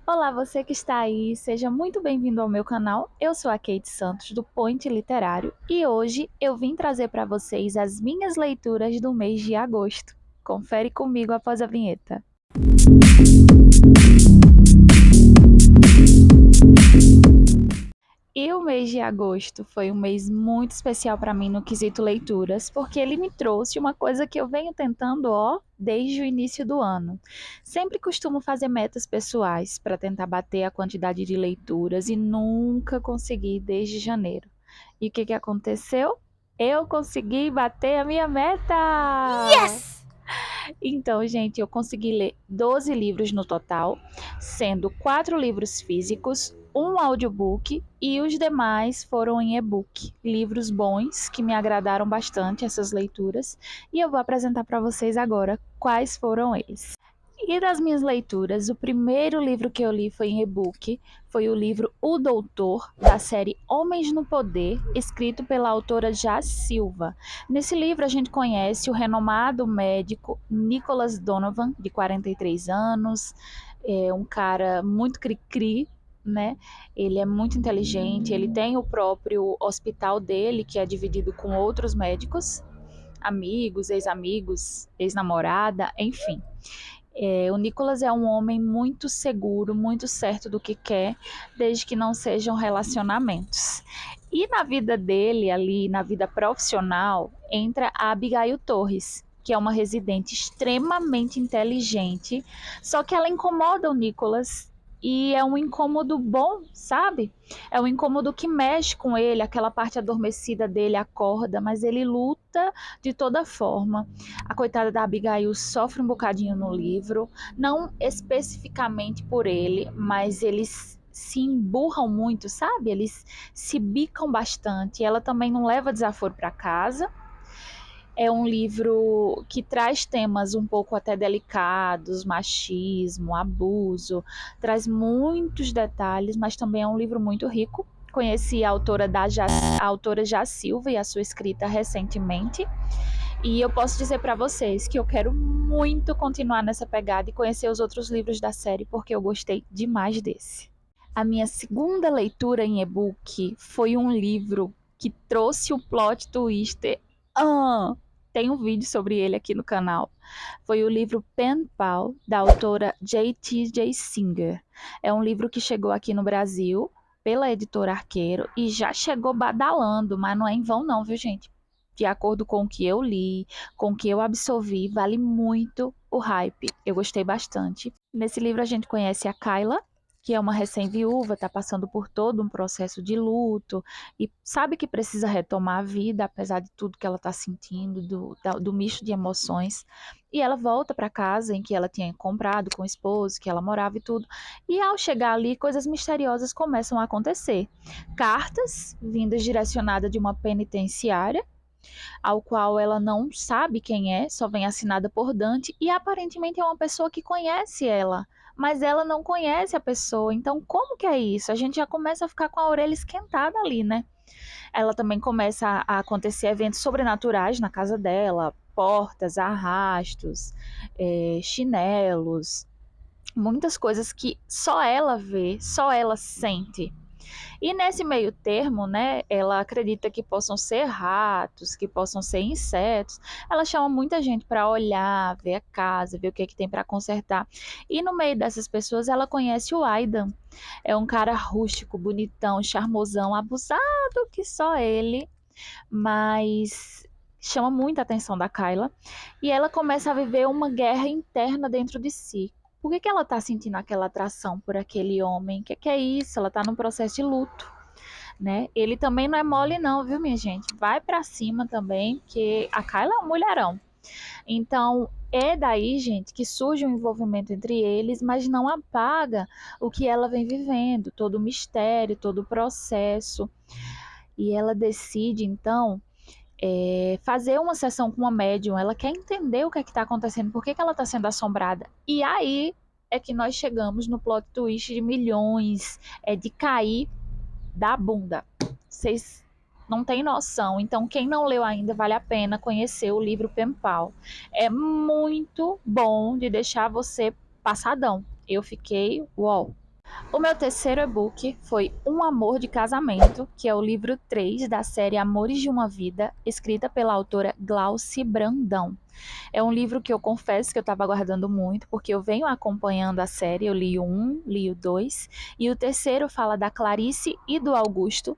Olá, você que está aí, seja muito bem-vindo ao meu canal. Eu sou a Kate Santos do Point Literário e hoje eu vim trazer para vocês as minhas leituras do mês de agosto. Confere comigo após a vinheta. E o mês de agosto foi um mês muito especial para mim no quesito leituras, porque ele me trouxe uma coisa que eu venho tentando, desde o início do ano. Sempre costumo fazer metas pessoais para tentar bater a quantidade de leituras e nunca consegui desde janeiro. E o que aconteceu? Eu consegui bater a minha meta! Yes! Então, gente, eu consegui ler 12 livros no total, sendo 4 livros físicos, um audiobook e os demais foram em e-book. Livros bons que me agradaram bastante essas leituras e eu vou apresentar para vocês agora quais foram eles. E das minhas leituras, o primeiro livro que eu li foi em e-book, foi o livro O Doutor, da série Homens no Poder, escrito pela autora Jaz Silva. Nesse livro a gente conhece o renomado médico Nicholas Donovan, de 43 anos, um cara muito cri-cri, né? Ele é muito inteligente, ele tem o próprio hospital dele, que é dividido com outros médicos, amigos, ex-amigos, ex-namorada, enfim. O Nicholas é um homem muito seguro, muito certo do que quer, desde que não sejam relacionamentos. E na vida dele, ali, na vida profissional, entra a Abigail Torres, que é uma residente extremamente inteligente, só que ela incomoda o Nicholas e é um incômodo bom, sabe? É um incômodo que mexe com ele, aquela parte adormecida dele acorda, mas ele luta de toda forma. A coitada da Abigail sofre um bocadinho no livro, não especificamente por ele, mas eles se emburram muito, sabe? Eles se bicam bastante. Ela também não leva desaforo para casa. É um livro que traz temas um pouco até delicados, machismo, abuso, traz muitos detalhes, mas também é um livro muito rico. Conheci a autora Já Silva e a sua escrita recentemente. E eu posso dizer para vocês que eu quero muito continuar nessa pegada e conhecer os outros livros da série, porque eu gostei demais desse. A minha segunda leitura em e-book foi um livro que trouxe o plot twister. Ah, tem um vídeo sobre ele aqui no canal. Foi o livro Pen Pal, da autora J.T.J. Singer. É um livro que chegou aqui no Brasil pela editora Arqueiro e já chegou badalando, mas não é em vão não, viu, gente? De acordo com o que eu li, com o que eu absorvi, vale muito o hype. Eu gostei bastante. Nesse livro a gente conhece a Kyla, que é uma recém-viúva, está passando por todo um processo de luto e sabe que precisa retomar a vida, apesar de tudo que ela está sentindo, do misto de emoções. E ela volta para a casa em que ela tinha comprado com o esposo, que ela morava e tudo. E ao chegar ali, coisas misteriosas começam a acontecer. Cartas vindas direcionadas de uma penitenciária, ao qual ela não sabe quem é, só vem assinada por Dante, e aparentemente é uma pessoa que conhece ela, mas ela não conhece a pessoa. Então, como que é isso? A gente já começa a ficar com a orelha esquentada ali, né? Ela também começa a acontecer eventos sobrenaturais na casa dela, portas, arrastos, chinelos, muitas coisas que só ela vê, só ela sente. E nesse meio termo, né, ela acredita que possam ser ratos, que possam ser insetos. Ela chama muita gente para olhar, ver a casa, ver o que tem para consertar. E no meio dessas pessoas, ela conhece o Aidan. É um cara rústico, bonitão, charmosão, abusado que só ele, mas chama muita atenção da Kyla. E ela começa a viver uma guerra interna dentro de si. Por que ela está sentindo aquela atração por aquele homem? O que é isso? Ela está num processo de luto, né? Ele também não é mole não, viu, minha gente? Vai pra cima também, porque a Kyla é um mulherão. Então, é daí, gente, que surge um envolvimento entre eles, mas não apaga o que ela vem vivendo, todo o mistério, todo o processo. E ela decide, então, fazer uma sessão com uma médium. Ela quer entender o que é que está acontecendo, por que ela está sendo assombrada. E aí é que nós chegamos no plot twist de milhões, de cair da bunda. Vocês não têm noção. Então, quem não leu ainda, vale a pena conhecer o livro Penpal. É muito bom de deixar você passadão. Eu fiquei, uau. O meu terceiro e-book foi Um Amor de Casamento, que é o livro 3 da série Amores de uma Vida, escrita pela autora Glauci Brandão. É um livro que eu confesso que eu estava aguardando muito, porque eu venho acompanhando a série, eu li o 1, li o 2, e o terceiro fala da Clarice e do Augusto.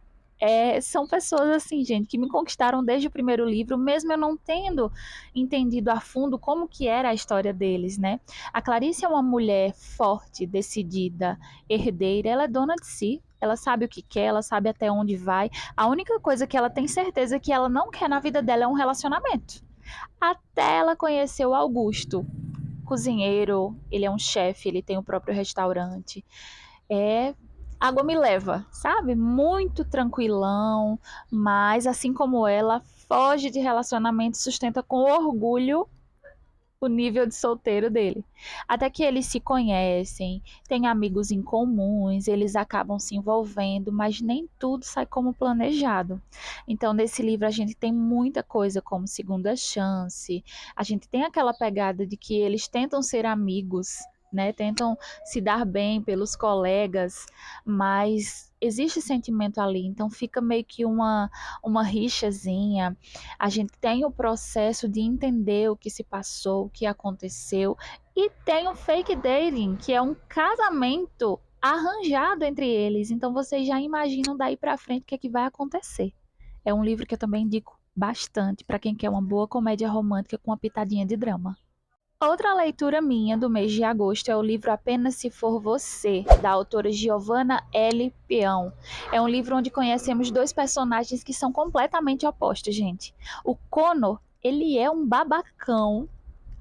São pessoas assim, gente, que me conquistaram desde o primeiro livro, mesmo eu não tendo entendido a fundo como que era a história deles, né? A Clarice é uma mulher forte, decidida, herdeira, ela é dona de si, ela sabe o que quer, ela sabe até onde vai. A única coisa que ela tem certeza que ela não quer na vida dela é um relacionamento. Até ela conhecer o Augusto, cozinheiro, ele é um chefe, ele tem o próprio restaurante. É água me leva, sabe? Muito tranquilão, mas assim como ela, foge de relacionamento, sustenta com orgulho o nível de solteiro dele. Até que eles se conhecem, têm amigos em comuns, eles acabam se envolvendo, mas nem tudo sai como planejado. Então, nesse livro, a gente tem muita coisa como segunda chance, a gente tem aquela pegada de que eles tentam ser amigos. Né, tentam se dar bem pelos colegas, mas existe sentimento ali, então fica meio que uma rixazinha. A gente tem o processo de entender o que se passou, o que aconteceu, e tem o fake dating, que é um casamento arranjado entre eles. Então vocês já imaginam daí para frente o que é que vai acontecer. É um livro que eu também indico bastante para quem quer uma boa comédia romântica com uma pitadinha de drama. Outra leitura minha do mês de agosto é o livro Apenas Se For Você, da autora Giovanna L. Peão. É um livro onde conhecemos dois personagens que são completamente opostos, gente. O Connor, ele é um babacão,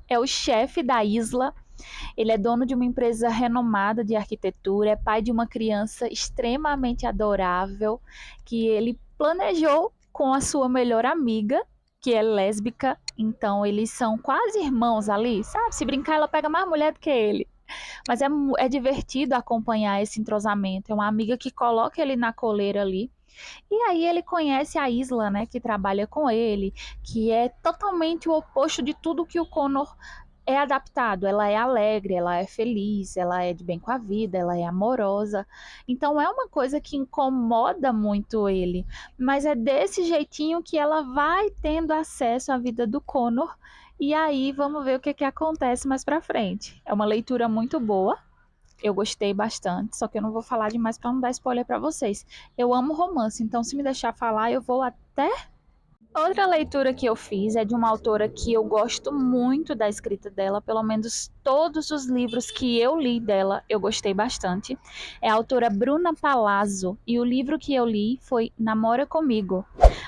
é o chefe da Isla, ele é dono de uma empresa renomada de arquitetura, é pai de uma criança extremamente adorável que ele planejou com a sua melhor amiga, que é lésbica. Então eles são quase irmãos ali, sabe? Se brincar, ela pega mais mulher do que ele. Mas é divertido acompanhar esse entrosamento. É uma amiga que coloca ele na coleira ali. E aí ele conhece a Isla, né, que trabalha com ele, que é totalmente o oposto de tudo que o Connor é adaptado, ela é alegre, ela é feliz, ela é de bem com a vida, ela é amorosa. Então é uma coisa que incomoda muito ele, mas é desse jeitinho que ela vai tendo acesso à vida do Connor. E aí vamos ver o que acontece mais pra frente. É uma leitura muito boa. Eu gostei bastante, só que eu não vou falar demais para não dar spoiler para vocês. Eu amo romance, então se me deixar falar, eu vou até. Outra leitura que eu fiz é de uma autora que eu gosto muito da escrita dela, pelo menos todos os livros que eu li dela eu gostei bastante. É a autora Bruna Palazzo e o livro que eu li foi Namora Comigo,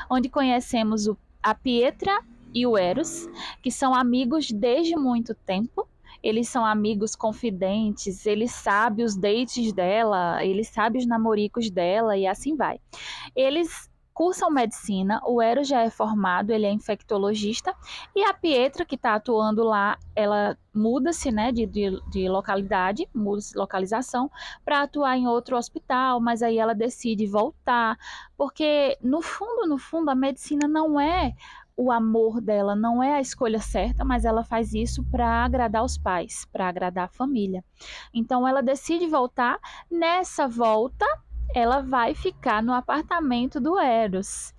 onde conhecemos a Pietra e o Eros, que são amigos desde muito tempo. Eles são amigos confidentes, ele sabe os dates dela, ele sabe os namoricos dela e assim vai. Eles cursam medicina, o Eros já é formado, ele é infectologista, e a Pietra, que está atuando lá, ela muda-se, né, de localidade, muda-se de localização, para atuar em outro hospital, mas aí ela decide voltar, porque no fundo, a medicina não é o amor dela, não é a escolha certa, mas ela faz isso para agradar os pais, para agradar a família. Então ela decide voltar. Nessa volta, ela vai ficar no apartamento do Eros.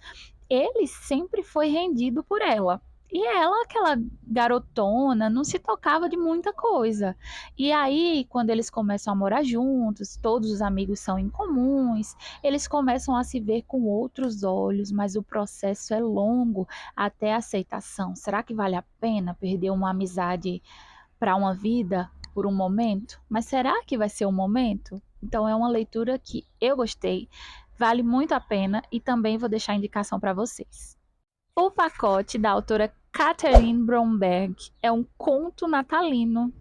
Ele sempre foi rendido por ela. E ela, aquela garotona, não se tocava de muita coisa. E aí, quando eles começam a morar juntos, todos os amigos são incomuns, eles começam a se ver com outros olhos, mas o processo é longo até a aceitação. Será que vale a pena perder uma amizade para uma vida por um momento? Mas será que vai ser um momento? Então é uma leitura que eu gostei, vale muito a pena e também vou deixar a indicação para vocês. O Pacote, da autora Catherine Bromberg, é um conto natalino.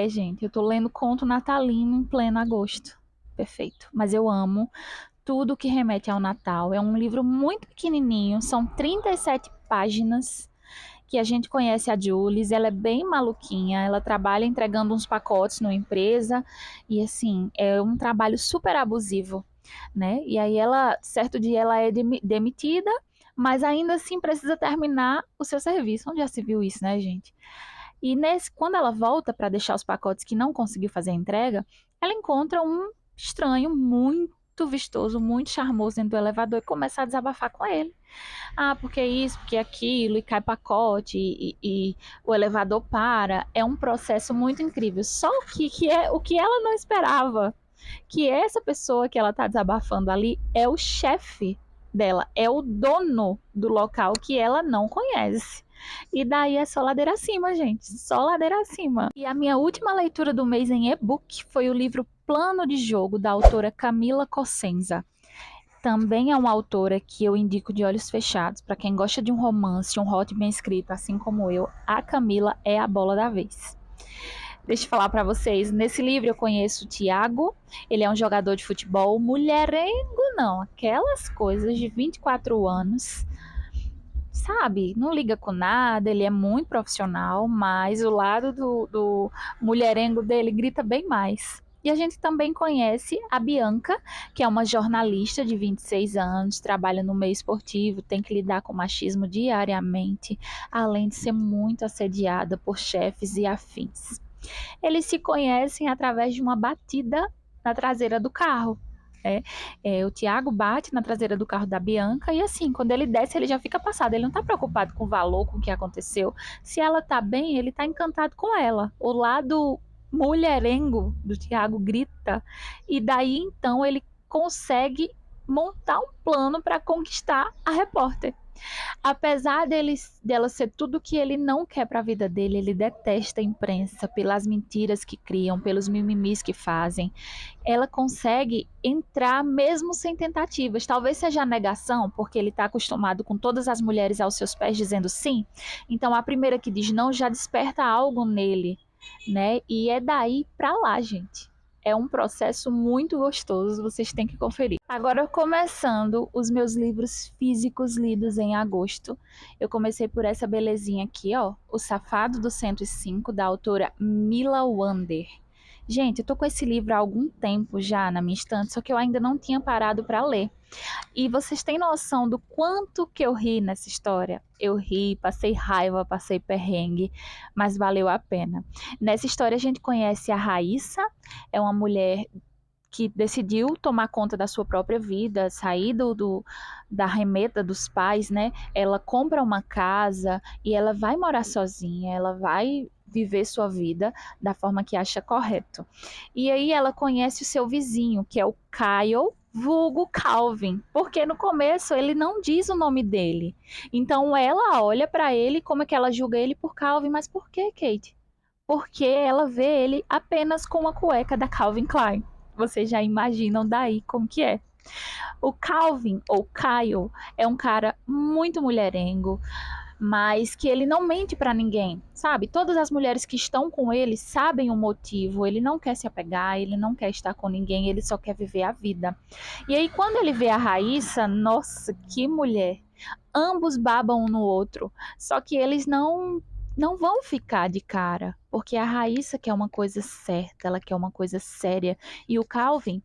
Gente, eu tô lendo conto natalino em pleno agosto. Perfeito. Mas eu amo tudo que remete ao Natal. É um livro muito pequenininho, são 37 páginas, que a gente conhece a Jules, ela é bem maluquinha, ela trabalha entregando uns pacotes numa empresa e assim, é um trabalho super abusivo, né? E aí ela, certo dia ela é demitida, mas ainda assim precisa terminar o seu serviço. Onde já se viu isso, né, gente? E quando ela volta para deixar os pacotes que não conseguiu fazer a entrega, ela encontra um estranho, muito vistoso, muito charmoso dentro do elevador e começa a desabafar com ele. Ah, porque isso, porque aquilo, e cai pacote, e o elevador para. É um processo muito incrível. Só que é o que ela não esperava, que essa pessoa que ela tá desabafando ali é o chefe dela, é o dono do local que ela não conhece. E daí é só ladeira acima, gente, só ladeira acima. E a minha última leitura do mês em e-book foi o livro Plano de Jogo, da autora Camila Cossenza. Também é uma autora que eu indico de olhos fechados. Para quem gosta de um romance, um hot bem escrito, assim como eu, a Camila é a bola da vez. Deixa eu falar para vocês, nesse livro eu conheço o Tiago, ele é um jogador de futebol, mulherengo não, aquelas coisas de 24 anos, sabe? Não liga com nada, ele é muito profissional, mas o lado do mulherengo dele grita bem mais. E a gente também conhece a Bianca, que é uma jornalista de 26 anos, trabalha no meio esportivo, tem que lidar com machismo diariamente, além de ser muito assediada por chefes e afins. Eles se conhecem através de uma batida na traseira do carro. O Tiago bate na traseira do carro da Bianca e assim, quando ele desce, ele já fica passado. Ele não tá preocupado com o valor, com o que aconteceu. Se ela tá bem, ele tá encantado com ela. O lado mulherengo do Tiago grita e daí então ele consegue montar um plano para conquistar a repórter. Apesar dela ser tudo que ele não quer para a vida dele, ele detesta a imprensa pelas mentiras que criam, pelos mimimis que fazem. Ela consegue entrar mesmo sem tentativas. Talvez seja a negação, porque ele está acostumado com todas as mulheres aos seus pés dizendo sim. Então a primeira que diz não já desperta algo nele, né? E é daí para lá, gente. É um processo muito gostoso, vocês têm que conferir. Agora, começando os meus livros físicos lidos em agosto, eu comecei por essa belezinha aqui, ó, O Safado do 105, da autora Mila Wander. Gente, eu tô com esse livro há algum tempo já na minha estante, só que eu ainda não tinha parado para ler. E vocês têm noção do quanto que eu ri nessa história? Eu ri, passei raiva, passei perrengue, mas valeu a pena. Nessa história a gente conhece a Raíssa, é uma mulher que decidiu tomar conta da sua própria vida, sair da remeta dos pais, né? Ela compra uma casa e ela vai morar sozinha, ela vai viver sua vida da forma que acha correto. E aí ela conhece o seu vizinho, que é o Kyle, vulgo Calvin, porque no começo ele não diz o nome dele. Então ela olha para ele como é que ela julga ele por Calvin, mas por que, Kate? Porque ela vê ele apenas com a cueca da Calvin Klein. Vocês já imaginam daí como que é. O Calvin, ou Kyle, é um cara muito mulherengo, mas que ele não mente para ninguém, sabe? Todas as mulheres que estão com ele sabem o motivo, ele não quer se apegar, ele não quer estar com ninguém, ele só quer viver a vida. E aí quando ele vê a Raíssa, nossa, que mulher! Ambos babam um no outro, só que eles não vão ficar de cara, porque a Raíssa quer uma coisa certa, ela quer uma coisa séria, e o Calvin,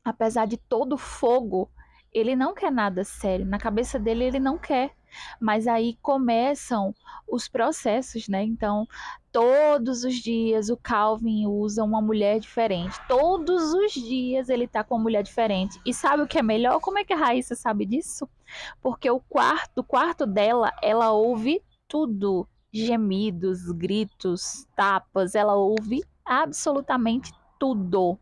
apesar de todo o fogo, ele não quer nada sério. Na cabeça dele, ele não quer. Mas aí começam os processos, né? Então, todos os dias o Calvin usa uma mulher diferente. Todos os dias ele tá com uma mulher diferente. E sabe o que é melhor? Como é que a Raíssa sabe disso? Porque o quarto dela, ela ouve tudo. Gemidos, gritos, tapas, ela ouve absolutamente tudo.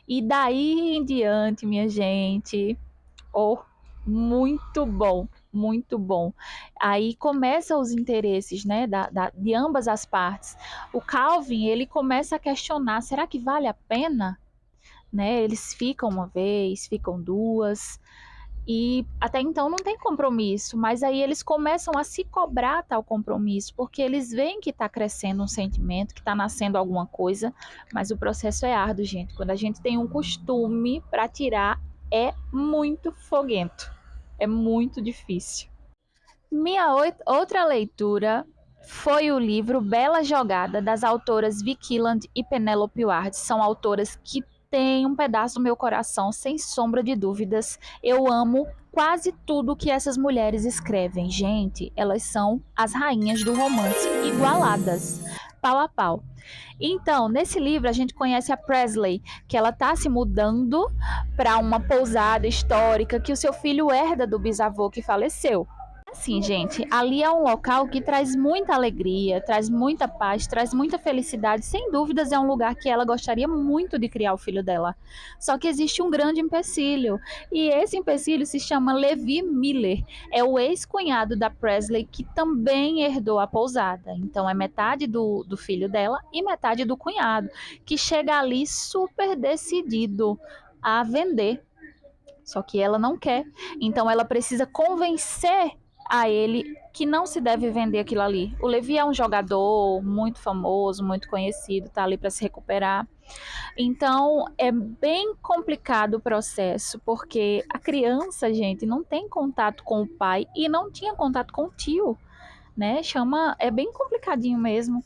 E daí em diante, minha gente, oh, muito bom, muito bom. Aí começam os interesses, né, de ambas as partes. O Calvin, ele começa a questionar, será que vale a pena? Né? Eles ficam uma vez, ficam duas, e até então não tem compromisso, mas aí eles começam a se cobrar tal compromisso, porque eles veem que está crescendo um sentimento, que está nascendo alguma coisa, mas o processo é árduo, gente. Quando a gente tem um costume para tirar, é muito foguento, é muito difícil. Minha outra leitura foi o livro Bela Jogada, das autoras Vicky Land e Penelope Ward. São autoras que têm um pedaço do meu coração, sem sombra de dúvidas. Eu amo quase tudo que essas mulheres escrevem. Gente, elas são as rainhas do romance, igualadas. pau a pau. Então, nesse livro a gente conhece a Presley, que ela está se mudando para uma pousada histórica que o seu filho herda do bisavô que faleceu. Assim, gente, ali é um local que traz muita alegria, traz muita paz, traz muita felicidade. Sem dúvidas, é um lugar que ela gostaria muito de criar o filho dela. Só que existe um grande empecilho, e esse empecilho se chama Levi Miller. É o ex-cunhado da Presley que também herdou a pousada. Então, é metade do filho dela e metade do cunhado, que chega ali super decidido a vender. Só que ela não quer. Então, ela precisa convencer a ele que não se deve vender aquilo ali. O Levi é um jogador muito famoso, muito conhecido, tá ali para se recuperar. Então é bem complicado o processo, porque a criança, gente, não tem contato com o pai e não tinha contato com o tio, né? É bem complicadinho mesmo.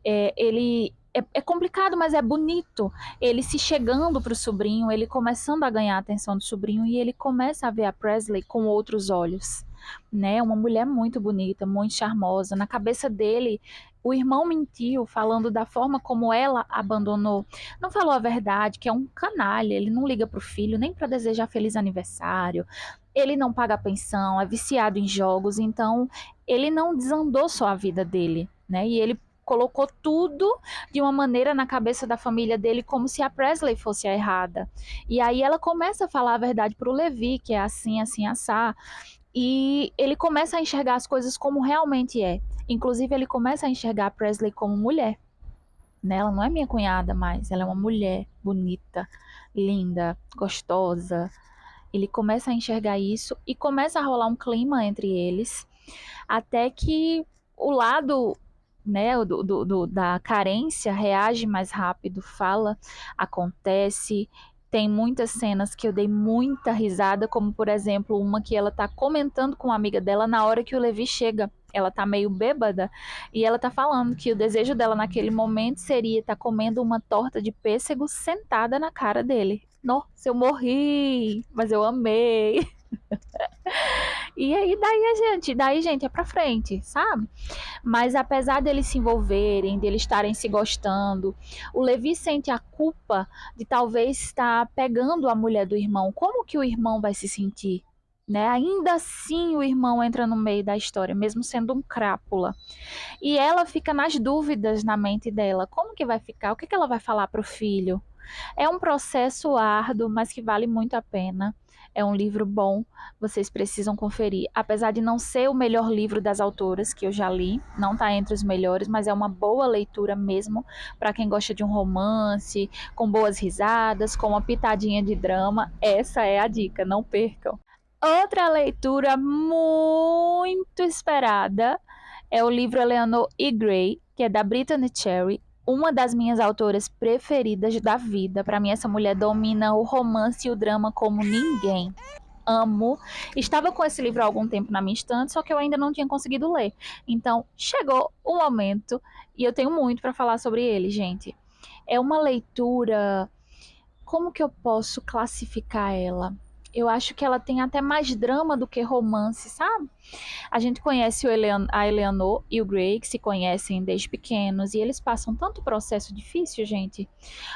Ele é complicado, mas é bonito. Ele se chegando para o sobrinho, ele começando a ganhar a atenção do sobrinho e ele começa a ver a Presley com outros olhos, né? Uma mulher muito bonita, muito charmosa. Na cabeça dele, o irmão mentiu, falando da forma como ela abandonou. Não falou a verdade, que é um canalha. Ele não liga para o filho nem para desejar feliz aniversário. Ele não paga pensão, é viciado em jogos, então ele não desandou só a vida dele, né? E ele colocou tudo de uma maneira na cabeça da família dele como se a Presley fosse a errada. E aí ela começa a falar a verdade para o Levi, que é assim, assim, assá. E ele começa a enxergar as coisas como realmente é. Inclusive, ele começa a enxergar a Presley como mulher. Né? Ela não é minha cunhada mais, ela é uma mulher bonita, linda, gostosa. Ele começa a enxergar isso e começa a rolar um clima entre eles, até que o lado, né, da carência reage mais rápido, fala, acontece. Tem muitas cenas que eu dei muita risada, como por exemplo uma que ela tá comentando com uma amiga dela na hora que o Levi chega. Ela tá meio bêbada e ela tá falando que o desejo dela naquele momento seria estar comendo uma torta de pêssego sentada na cara dele. Nossa, eu morri, mas eu amei. E aí daí, gente, é pra frente, sabe? Mas apesar deles se envolverem, deles estarem se gostando, o Levi sente a culpa de talvez estar pegando a mulher do irmão. Como que o irmão vai se sentir? Né? Ainda assim o irmão entra no meio da história, mesmo sendo um crápula. E ela fica nas dúvidas na mente dela. Como que vai ficar? O que que ela vai falar pro filho? É um processo árduo, mas que vale muito a pena. É um livro bom, vocês precisam conferir. Apesar de não ser o melhor livro das autoras que eu já li, não está entre os melhores, mas é uma boa leitura mesmo para quem gosta de um romance, com boas risadas, com uma pitadinha de drama. Essa é a dica, não percam. Outra leitura muito esperada é o livro Eleanor e Gray, que é da Brittany Cherry, uma das minhas autoras preferidas da vida. Para mim, essa mulher domina o romance e o drama como ninguém. Amo. Estava com esse livro há algum tempo na minha estante, só que eu ainda não tinha conseguido ler. Então, chegou o momento e eu tenho muito para falar sobre ele, gente. É uma leitura. Como que eu posso classificar ela? Eu acho que ela tem até mais drama do que romance, sabe? A gente conhece a Eleanor e o Gray, que se conhecem desde pequenos, e eles passam tanto processo difícil, gente.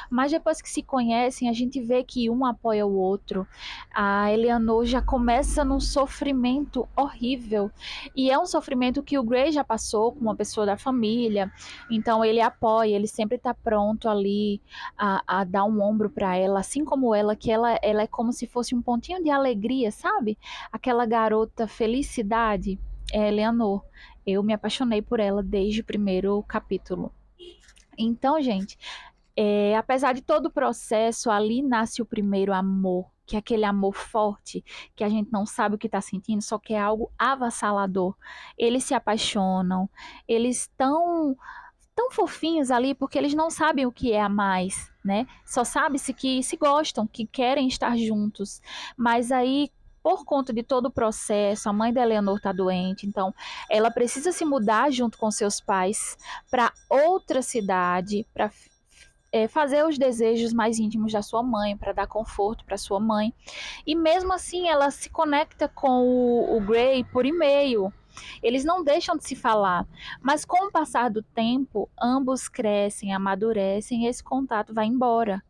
Mas depois que se conhecem, a gente vê que um apoia o outro. A Eleanor já começa num sofrimento horrível. E é um sofrimento que o Gray já passou com uma pessoa da família. Então ele apoia, ele sempre está pronto ali a dar um ombro para ela, assim como ela, que ela é como se fosse um pontinho de alegria, sabe? Aquela garota felicidade. É Eleanor. Eu me apaixonei por ela desde o primeiro capítulo. Então, gente, apesar de todo o processo, ali nasce o primeiro amor, que é aquele amor forte, que a gente não sabe o que está sentindo, só que é algo avassalador. Eles se apaixonam, eles estão tão fofinhos ali porque eles não sabem o que é a mais, né? Só sabe-se que se gostam, que querem estar juntos. Mas aí, por conta de todo o processo, a mãe da Eleanor está doente, então ela precisa se mudar junto com seus pais para outra cidade, para fazer os desejos mais íntimos da sua mãe, para dar conforto para sua mãe. E mesmo assim, ela se conecta com o Gray por e-mail. Eles não deixam de se falar, mas com o passar do tempo, ambos crescem, amadurecem e esse contato vai embora.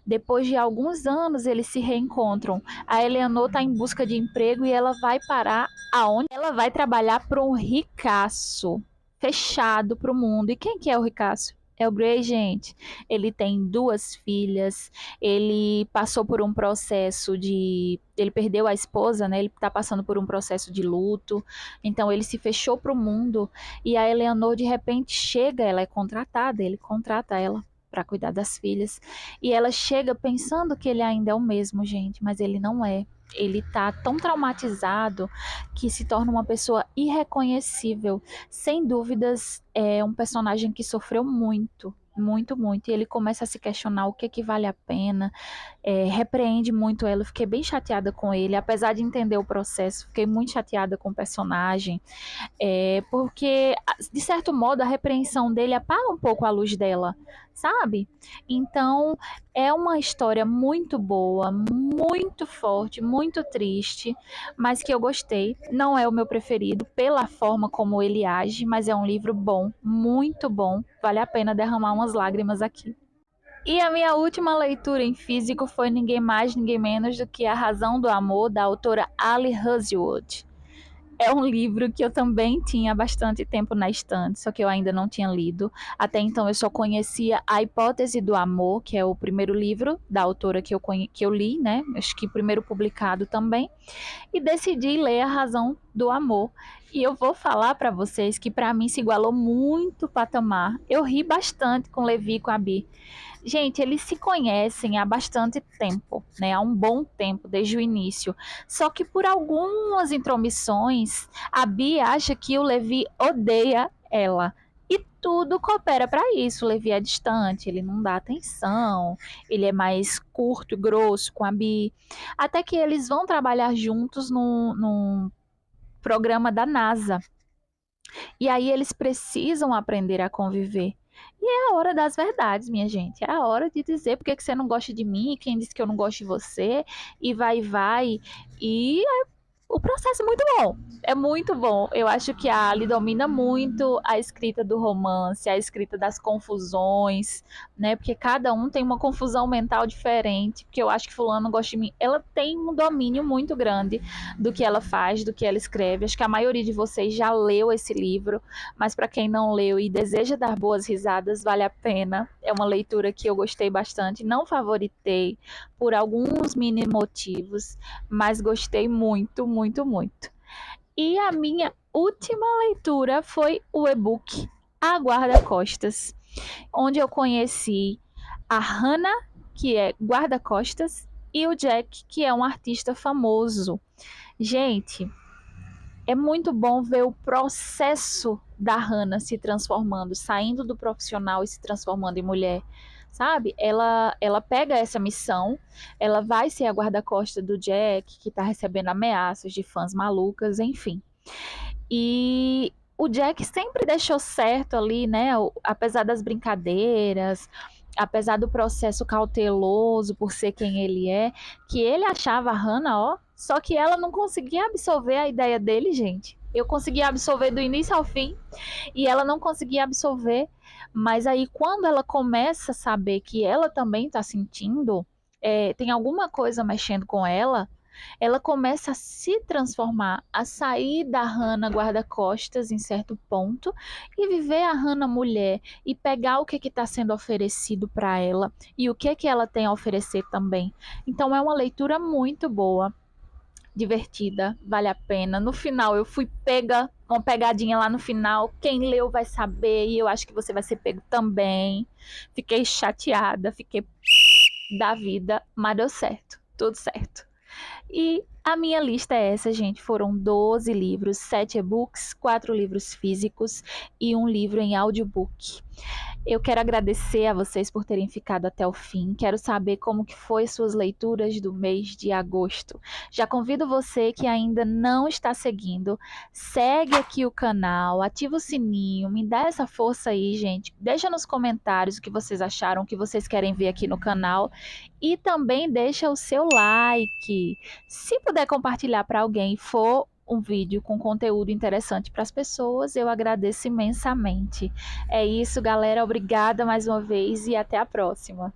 Depois de alguns anos, eles se reencontram. A Eleanor está em busca de emprego e ela vai parar aonde? Ela vai trabalhar para um ricaço, fechado para o mundo. E quem que é o ricaço? É o Grey, gente. Ele tem 2 filhas. Ele passou por um processo de. Ele perdeu a esposa, né? Ele está passando por um processo de luto. Então ele se fechou para o mundo. E a Eleanor, de repente, chega. Ela é contratada. Ele contrata ela para cuidar das filhas. E ela chega pensando que ele ainda é o mesmo, gente, mas ele não é. Ele tá tão traumatizado que se torna uma pessoa irreconhecível. Sem dúvidas, é um personagem que sofreu muito, muito, muito. E ele começa a se questionar o que que vale a pena, repreende muito ela. Eu fiquei bem chateada com ele, apesar de entender o processo, fiquei muito chateada com o personagem, porque, de certo modo, a repreensão dele apaga um pouco a luz dela, sabe? Então, é uma história muito boa, muito forte, muito triste, mas que eu gostei. Não é o meu preferido pela forma como ele age, mas é um livro bom, muito bom. Vale a pena derramar umas lágrimas aqui. E a minha última leitura em físico foi ninguém mais, ninguém menos do que A Razão do Amor, da autora Ali Hazelwood. É um livro que eu também tinha há bastante tempo na estante, só que eu ainda não tinha lido. Até então eu só conhecia A Hipótese do Amor, que é o primeiro livro da autora que eu li, né? Acho que o primeiro publicado também. E decidi ler A Razão do Amor. E eu vou falar para vocês que para mim se igualou muito o patamar. Eu ri bastante com Levi e com a Bi. Gente, eles se conhecem há bastante tempo, né? Há um bom tempo, desde o início. Só que por algumas intromissões, a Bia acha que o Levi odeia ela. E tudo coopera para isso. O Levi é distante, ele não dá atenção, ele é mais curto e grosso com a Bi. Até que eles vão trabalhar juntos num programa da NASA. E aí eles precisam aprender a conviver. E é a hora das verdades, minha gente. É a hora de dizer por que você não gosta de mim, quem disse que eu não gosto de você, e vai, vai. E o processo é muito bom. É muito bom. Eu acho que a Ali domina muito a escrita do romance, a escrita das confusões, né? Porque cada um tem uma confusão mental diferente. Porque eu acho que fulano gosta de mim. Ela tem um domínio muito grande do que ela faz, do que ela escreve. Acho que a maioria de vocês já leu esse livro, mas para quem não leu e deseja dar boas risadas, vale a pena. É uma leitura que eu gostei bastante. Não favoritei por alguns mini motivos, mas gostei muito, muito, muito. E a minha última leitura foi o e-book A Guarda-Costas, onde eu conheci a Hannah, que é guarda-costas, e o Jack, que é um artista famoso. Gente, é muito bom ver o processo da Hannah se transformando, saindo do profissional e se transformando em mulher. Sabe? Ela pega essa missão, ela vai ser a guarda-costas do Jack, que tá recebendo ameaças de fãs malucas, enfim. E o Jack sempre deixou certo ali, né? Apesar das brincadeiras, apesar do processo cauteloso por ser quem ele é, que ele achava a Hannah, ó, só que ela não conseguia absorver a ideia dele, gente. Eu conseguia absorver do início ao fim e ela não conseguia absorver. Mas aí, quando ela começa a saber que ela também está sentindo, tem alguma coisa mexendo com ela começa a se transformar, a sair da Hannah guarda-costas em certo ponto e viver a Hannah mulher e pegar o que está sendo oferecido para ela e o que ela tem a oferecer também. Então é uma leitura muito boa, divertida, vale a pena. No final eu fui pega, uma pegadinha lá no final. Quem leu vai saber e eu acho que você vai ser pego também. Fiquei chateada, fiquei da vida, mas deu certo, tudo certo. E a minha lista é essa, gente. Foram 12 livros, 7 e-books, 4 livros físicos e um livro em audiobook. Eu quero agradecer a vocês por terem ficado até o fim. Quero saber como que foi suas leituras do mês de agosto. Já convido você que ainda não está seguindo, segue aqui o canal, ativa o sininho, me dá essa força aí, gente. Deixa nos comentários o que vocês acharam, o que vocês querem ver aqui no canal e também deixa o seu like. Se puder compartilhar para alguém, for um vídeo com conteúdo interessante para as pessoas, eu agradeço imensamente. É isso, galera. Obrigada mais uma vez e até a próxima.